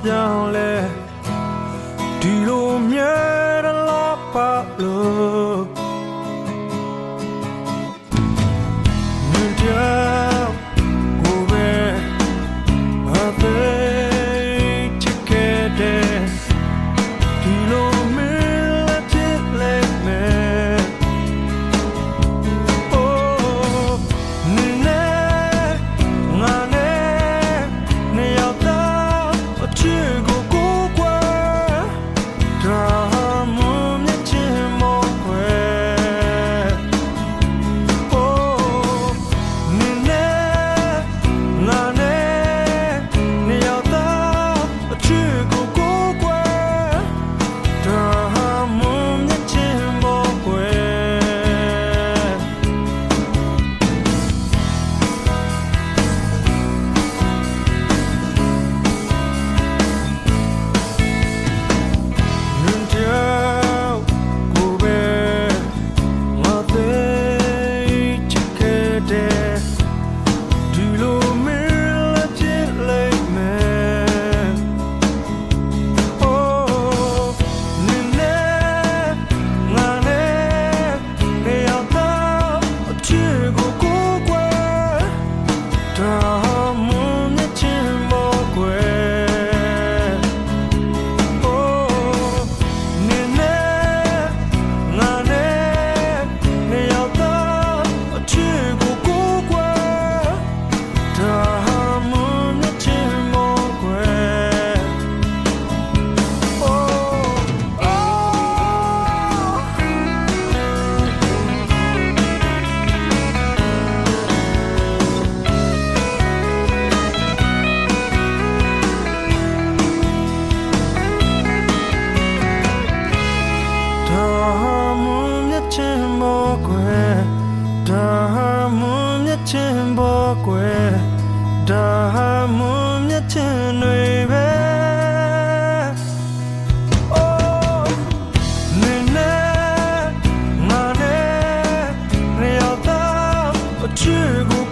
ပြောင်းလဲဒီလိုမြဲတယ်လို့ပါလို့မြင်တယ်ကိုပဲအသေးချစ်ခဲ့တယ်ဒီလိုမြဲလက်ချစ်လိုက်မယ်ချင်းဘောကွယ်ဒါမွန်မြတ်ချင်းတွေပဲအိုးနင်းနဲ့ငါနဲ့နှစ်ယောက်သားအချစ်ကို